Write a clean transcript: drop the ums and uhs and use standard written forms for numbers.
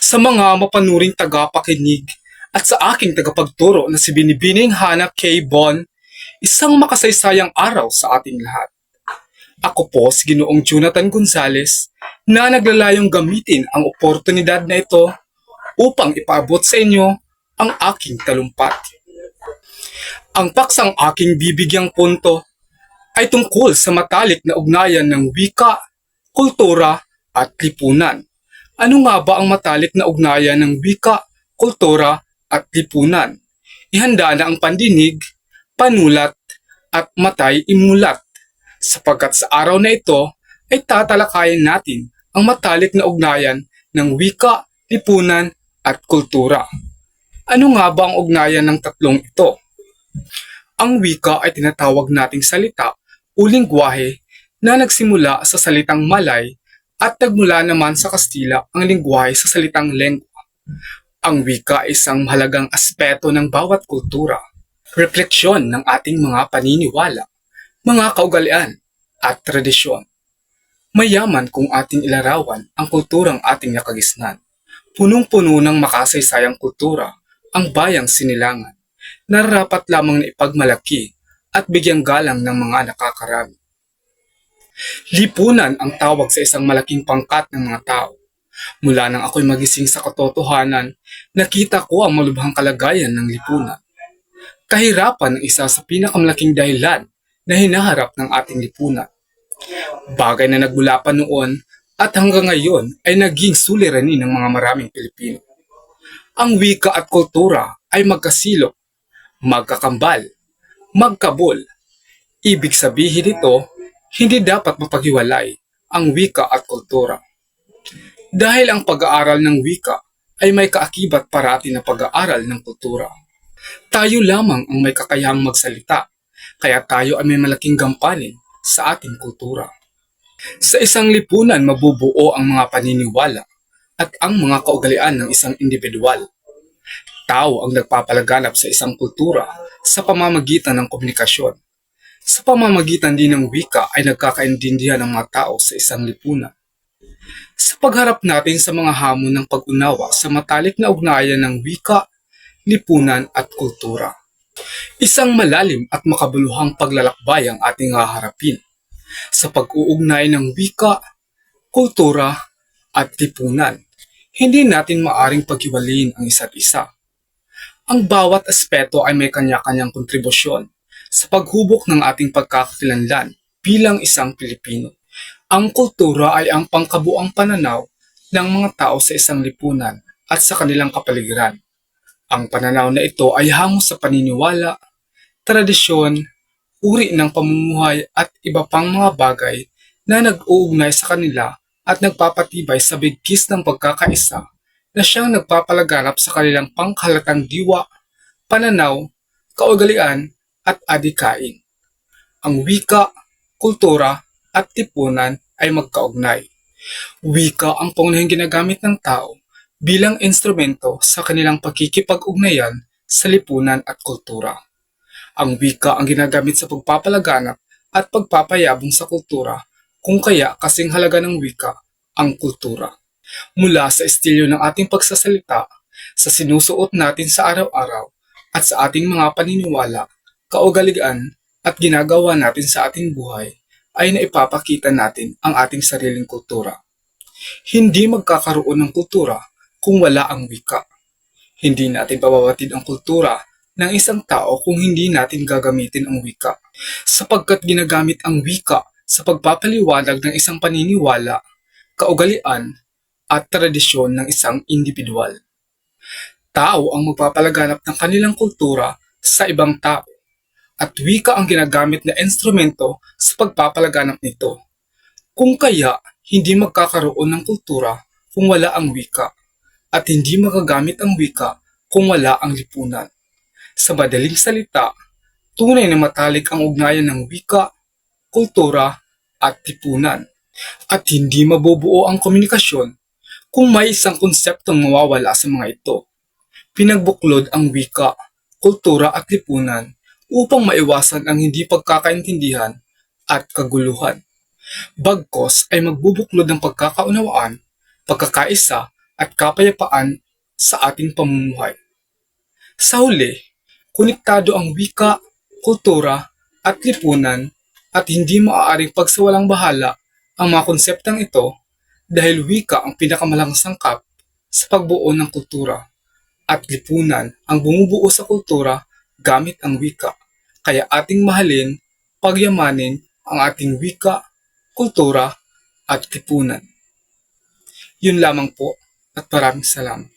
Sa mga mapanuring tagapakinig at sa aking tagapagturo na si Binibining Hana K. Bon, isang makasaysayang araw sa ating lahat. Ako po si Ginoong Jonathan Gonzales na naglalayong gamitin ang oportunidad na ito upang ipaabot sa inyo ang aking talumpati. Ang paksang aking bibigyang punto ay tungkol sa matalik na ugnayan ng wika, kultura at lipunan. Ano nga ba ang matalik na ugnayan ng wika, kultura at lipunan? Ihanda na ang pandinig, panulat at matay imulat. Sapagkat sa araw na ito ay tatalakayin natin ang matalik na ugnayan ng wika, lipunan at kultura. Ano nga ba ang ugnayan ng tatlong ito? Ang wika ay tinatawag nating salita o lingwahe na nagsimula sa salitang Malay at nagmula naman sa Kastila ang lingwahe sa salitang lengua. Ang wika ay isang mahalagang aspeto ng bawat kultura, refleksyon ng ating mga paniniwala, mga kaugalian at tradisyon. Mayaman kung ating ilarawan ang kulturang ating nakagisnan. Punong-puno ng makasaysayang kultura ang bayang sinilangan, nararapat lamang na ipagmalaki at bigyang galang ng mga nakakarami. Lipunan ang tawag sa isang malaking pangkat ng mga tao. Mula nang ako'y magising sa katotohanan, nakita ko ang malubhang kalagayan ng lipunan. Kahirapan ang isa sa pinakamalaking dahilan na hinaharap ng ating lipunan. Bagay na nagmula pa noon at hanggang ngayon ay naging suliranin ng mga maraming Pilipino. Ang wika at kultura ay magkasilok, magkakambal, magkabol. Ibig sabihin nito, hindi dapat mapaghiwalay ang wika at kultura. Dahil ang pag-aaral ng wika ay may kaakibat parati na pag-aaral ng kultura. Tayo lamang ang may kakayahang magsalita, kaya tayo ay may malaking gampanin sa ating kultura. Sa isang lipunan mabubuo ang mga paniniwala at ang mga kaugalian ng isang individual. Tao ang nagpapalaganap sa isang kultura sa pamamagitan ng komunikasyon. Sa pamamagitan din ng wika ay nagkakaintindihan ng mga tao sa isang lipunan. Sa pagharap natin sa mga hamon ng pag-unawa sa matalik na ugnayan ng wika, lipunan at kultura. Isang malalim at makabuluhang paglalakbay ang ating haharapin sa pag-uugnay ng wika, kultura at lipunan. Hindi natin maaring paghiwalayin ang isa't isa. Ang bawat aspeto ay may kanya-kanyang kontribusyon sa paghubok ng ating pagkakakilanlan bilang isang Pilipino. Ang kultura ay ang pangkabuang pananaw ng mga tao sa isang lipunan at sa kanilang kapaligiran. Ang pananaw na ito ay hango sa paniniwala, tradisyon, uri ng pamumuhay at iba pang mga bagay na nag-uugnay sa kanila at nagpapatibay sa bigkis ng pagkakaisa na siyang nagpapalaganap sa kanilang pangkahalatang diwa, pananaw, kaugalian at adikain. Ang wika, kultura at lipunan ay magkaugnay. Wika ang pangunahing ginagamit ng tao bilang instrumento sa kanilang pagkikipag-ugnayan sa lipunan at kultura. Ang wika ang ginagamit sa pagpapalaganap at pagpapayabong sa kultura, kung kaya kasing halaga ng wika ang kultura. Mula sa estilo ng ating pagsasalita, sa sinusuot natin sa araw-araw at sa ating mga paniniwala, kaugalian at ginagawa natin sa ating buhay, ay naipapakita natin ang ating sariling kultura. Hindi magkakaroon ng kultura kung wala ang wika. Hindi natin pababatid ang kultura ng isang tao kung hindi natin gagamitin ang wika, sapagkat ginagamit ang wika sa pagpapaliwanag ng isang paniniwala, kaugalian at tradisyon ng isang individual. Tao ang magpapalaganap ng kanilang kultura sa ibang tao, at wika ang ginagamit na instrumento sa pagpapalaganap nito. Kung kaya, hindi magkakaroon ng kultura kung wala ang wika, at hindi magagamit ang wika kung wala ang lipunan. Sa madaling salita, tunay na matalik ang ugnayan ng wika, kultura at lipunan, at hindi mabubuo ang komunikasyon kung may isang konseptong mawawala sa mga ito. Pinagbuklod ang wika, kultura at lipunan upang maiwasan ang hindi pagkakaintindihan at kaguluhan. Bagkos ay magbubuklod ng pagkakaunawaan, pagkakaisa at kapayapaan sa ating pamumuhay. Sa huli, konektado ang wika, kultura at lipunan at hindi maaaring pagsawalang bahala ang mga konseptang ito dahil wika ang pinakamalaking sangkap sa pagbuo ng kultura at lipunan ang bumubuo sa kultura gamit ang wika. Kaya ating mahalin, pagyamanin ang ating wika, kultura at lipunan. Yun lamang po at maraming salamat.